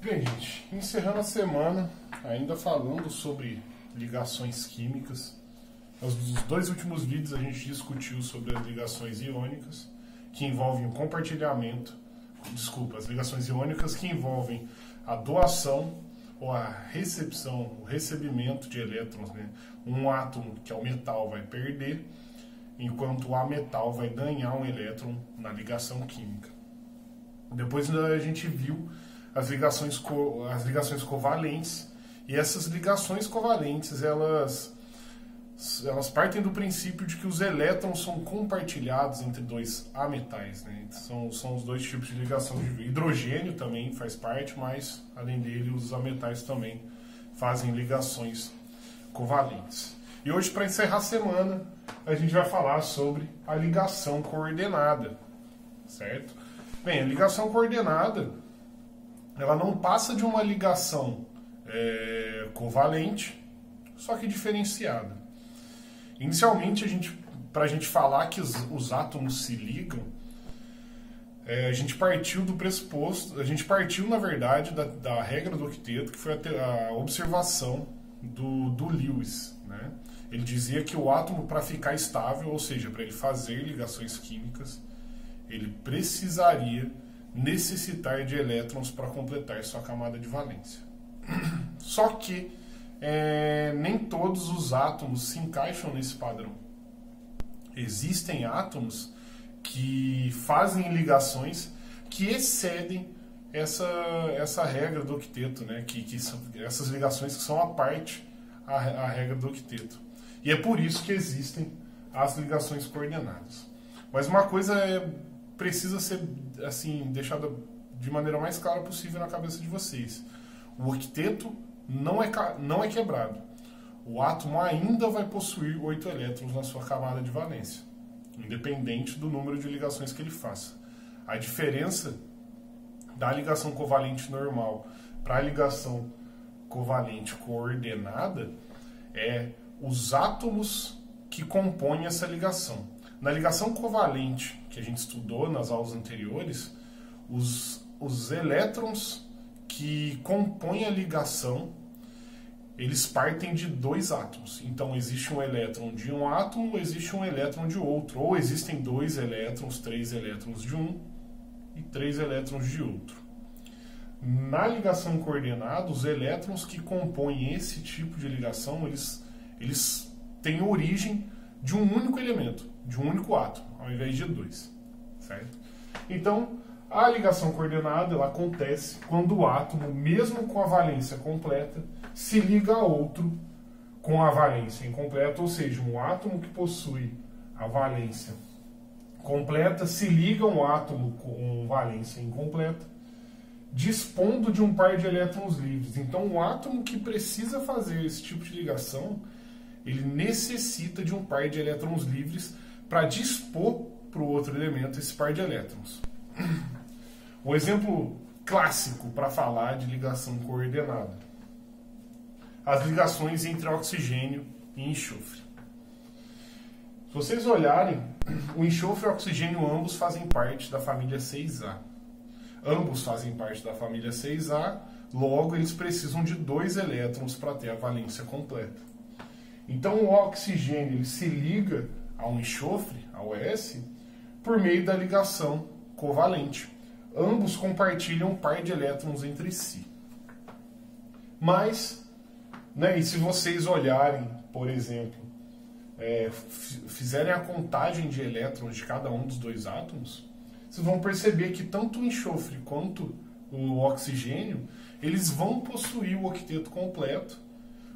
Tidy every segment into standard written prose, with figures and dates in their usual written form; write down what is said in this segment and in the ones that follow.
Bem, gente, encerrando a semana, ainda falando sobre ligações químicas. Nos dois últimos vídeos a gente discutiu sobre as ligações iônicas, que envolvem o compartilhamento, as ligações iônicas que envolvem a doação ou a recepção, o recebimento de elétrons, né? Um átomo, que é o metal, vai perder, enquanto o ametal vai ganhar um elétron na ligação química. Depois a gente viu as ligações covalentes, e essas ligações covalentes elas partem do princípio de que os elétrons são compartilhados entre dois ametais, né? São os dois tipos de ligação. De hidrogênio também faz parte, mas além dele os ametais também fazem ligações covalentes. E hoje, para encerrar a semana, a gente vai falar sobre a ligação coordenada, certo? Bem, a ligação coordenada, ela não passa de uma ligação covalente, só que diferenciada. Inicialmente, para a gente falar que os átomos se ligam, a gente partiu do pressuposto, na verdade, da regra do octeto, que foi a observação do Lewis, né? Ele dizia que o átomo, para ficar estável, ou seja, para ele fazer ligações químicas, ele precisaria necessitar de elétrons para completar sua camada de valência. Só que nem todos os átomos se encaixam nesse padrão. Existem átomos que fazem ligações que excedem essa regra do octeto, né? Que são essas ligações que são a regra do octeto. E é por isso que existem as ligações coordenadas. Mas uma coisa precisa ser assim deixada de maneira mais clara possível na cabeça de vocês. O octeto não é quebrado. O átomo ainda vai possuir 8 elétrons na sua camada de valência, independente do número de ligações que ele faça. A diferença da ligação covalente normal para a ligação covalente coordenada é os átomos que compõem essa ligação. Na ligação covalente, que a gente estudou nas aulas anteriores, os elétrons que compõem a ligação, eles partem de dois átomos. Então existe um elétron de um átomo, existe um elétron de outro. Ou existem 2 elétrons, 3 elétrons de um e 3 elétrons de outro. Na ligação coordenada, os elétrons que compõem esse tipo de ligação, eles têm origem de um único elemento, de um único átomo, ao invés de 2. Certo? Então, a ligação coordenada ela acontece quando o átomo, mesmo com a valência completa, se liga a outro com a valência incompleta, ou seja, um átomo que possui a valência completa se liga a um átomo com valência incompleta, dispondo de um par de elétrons livres. Então, o átomo que precisa fazer esse tipo de ligação, ele necessita de um par de elétrons livres para dispor para o outro elemento esse par de elétrons. Um exemplo clássico para falar de ligação coordenada: as ligações entre oxigênio e enxofre. Se vocês olharem, o enxofre e o oxigênio ambos fazem parte da família 6A. Ambos fazem parte da família 6A, logo eles precisam de 2 elétrons para ter a valência completa. Então o oxigênio ele se liga ao enxofre, ao S, por meio da ligação covalente. Ambos compartilham um par de elétrons entre si. Mas, né, e se vocês olharem, por exemplo, fizerem a contagem de elétrons de cada um dos 2 átomos, vocês vão perceber que tanto o enxofre quanto o oxigênio, eles vão possuir o octeto completo,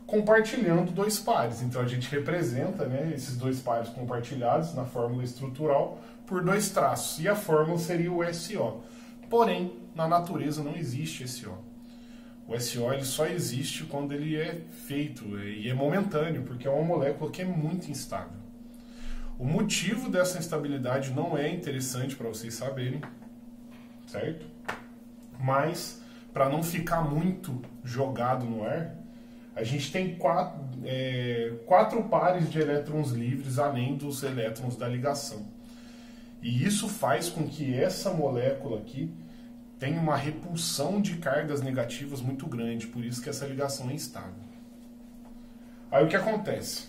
compartilhando 2 pares. Então a gente representa, né, esses 2 pares compartilhados na fórmula estrutural por 2 traços. E a fórmula seria o SO. Porém, na natureza não existe SO. O SO ele só existe quando ele é feito e é momentâneo, porque é uma molécula que é muito instável. O motivo dessa instabilidade não é interessante para vocês saberem, certo? Mas, para não ficar muito jogado no ar, a gente tem 4 pares de elétrons livres além dos elétrons da ligação. E isso faz com que essa molécula aqui tem uma repulsão de cargas negativas muito grande, por isso que essa ligação é instável. Aí o que acontece?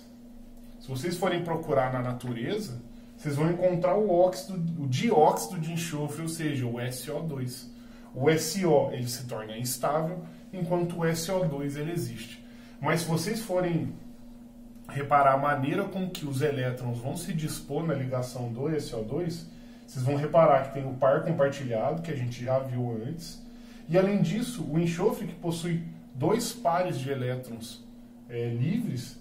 Se vocês forem procurar na natureza, vocês vão encontrar o dióxido de enxofre, ou seja, o SO2. O SO ele se torna instável, enquanto o SO2 ele existe. Mas se vocês forem reparar a maneira com que os elétrons vão se dispor na ligação do SO2, vocês vão reparar que tem o par compartilhado, que a gente já viu antes, e além disso, o enxofre, que possui 2 pares de elétrons livres,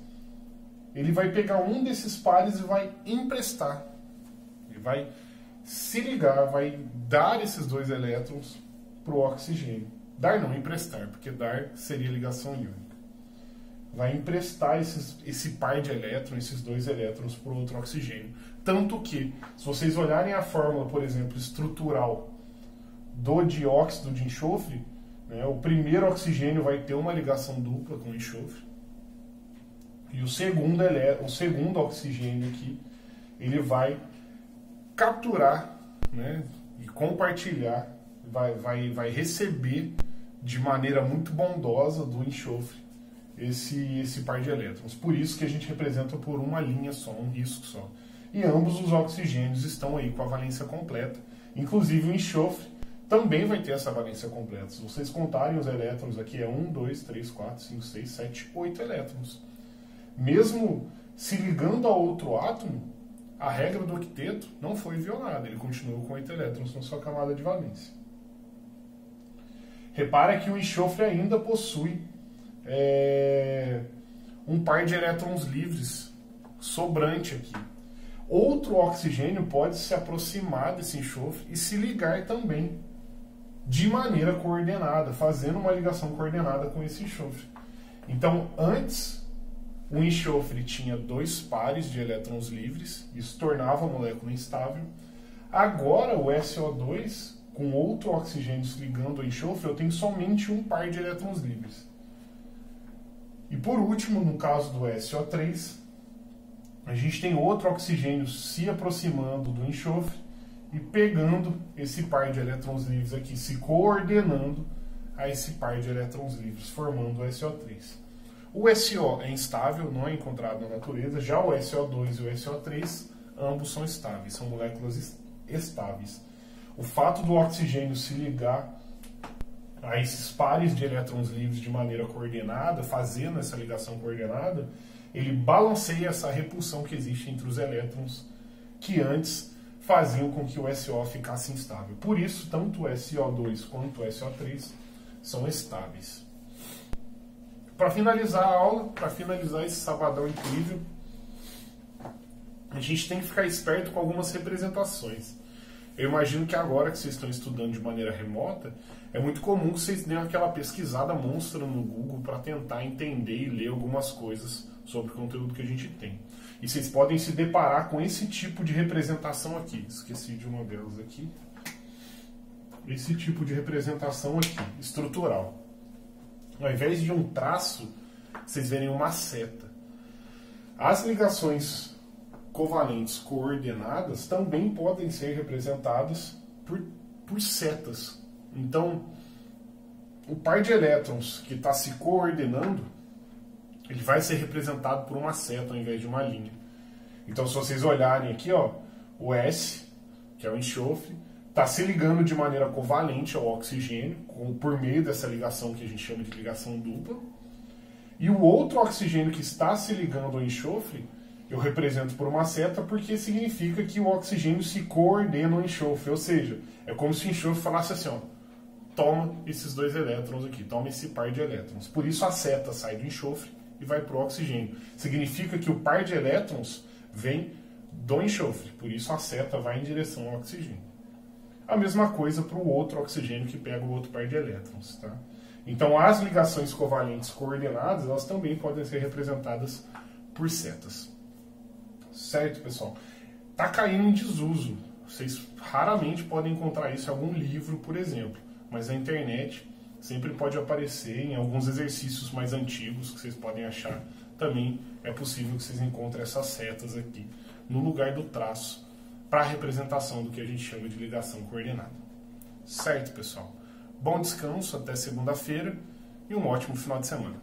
ele vai pegar um desses pares e vai emprestar. Ele vai se ligar, vai dar esses 2 elétrons para o oxigênio. Dar não, emprestar, porque dar seria ligação iônica. Vai emprestar esse par de elétrons, esses 2 elétrons, para o outro oxigênio. Tanto que, se vocês olharem a fórmula, por exemplo, estrutural do dióxido de enxofre, né, o primeiro oxigênio vai ter uma ligação dupla com o enxofre. E o segundo oxigênio aqui, ele vai capturar, né, e compartilhar, vai receber de maneira muito bondosa do enxofre esse par de elétrons. Por isso que a gente representa por uma linha só, um risco só. E ambos os oxigênios estão aí com a valência completa. Inclusive o enxofre também vai ter essa valência completa. Se vocês contarem os elétrons aqui, é 1, 2, 3, 4, 5, 6, 7, 8 elétrons. Mesmo se ligando a outro átomo, a regra do octeto não foi violada. Ele continuou com 8 elétrons na sua camada de valência. Repara que o enxofre ainda possui um par de elétrons livres sobrante aqui. Outro oxigênio pode se aproximar desse enxofre e se ligar também de maneira coordenada, fazendo uma ligação coordenada com esse enxofre. Então, antes, o enxofre tinha 2 pares de elétrons livres, isso tornava a molécula instável. Agora, o SO2, com outro oxigênio se ligando ao enxofre, eu tenho somente um par de elétrons livres. E por último, no caso do SO3, a gente tem outro oxigênio se aproximando do enxofre e pegando esse par de elétrons livres aqui, se coordenando a esse par de elétrons livres, formando o SO3. O SO é instável, não é encontrado na natureza, já o SO2 e o SO3, ambos são estáveis, são moléculas estáveis. O fato do oxigênio se ligar a esses pares de elétrons livres de maneira coordenada, fazendo essa ligação coordenada, ele balanceia essa repulsão que existe entre os elétrons que antes faziam com que o SO ficasse instável. Por isso, tanto o SO2 quanto o SO3 são estáveis. Para finalizar a aula, para finalizar esse sabadão incrível, a gente tem que ficar esperto com algumas representações. Eu imagino que agora que vocês estão estudando de maneira remota, é muito comum que vocês deem aquela pesquisada monstra no Google para tentar entender e ler algumas coisas sobre o conteúdo que a gente tem. E vocês podem se deparar com esse tipo de representação aqui. Esqueci de uma delas aqui. Esse tipo de representação aqui, estrutural. Ao invés de um traço, vocês verem uma seta. As ligações covalentes coordenadas também podem ser representadas por setas. Então, o par de elétrons que está se coordenando, ele vai ser representado por uma seta ao invés de uma linha. Então, se vocês olharem aqui, ó, o S, que é o enxofre, está se ligando de maneira covalente ao oxigênio, por meio dessa ligação que a gente chama de ligação dupla. E o outro oxigênio que está se ligando ao enxofre, eu represento por uma seta porque significa que o oxigênio se coordena ao enxofre. Ou seja, é como se o enxofre falasse assim, ó, toma esses 2 elétrons aqui, toma esse par de elétrons. Por isso a seta sai do enxofre e vai para o oxigênio. Significa que o par de elétrons vem do enxofre, por isso a seta vai em direção ao oxigênio. A mesma coisa para o outro oxigênio que pega o outro par de elétrons. Tá? Então as ligações covalentes coordenadas, elas também podem ser representadas por setas. Certo, pessoal? Está caindo em desuso. Vocês raramente podem encontrar isso em algum livro, por exemplo. Mas na internet sempre pode aparecer em alguns exercícios mais antigos que vocês podem achar. Também é possível que vocês encontrem essas setas aqui no lugar do traço para a representação do que a gente chama de ligação coordenada. Certo, pessoal? Bom descanso, até segunda-feira e um ótimo final de semana.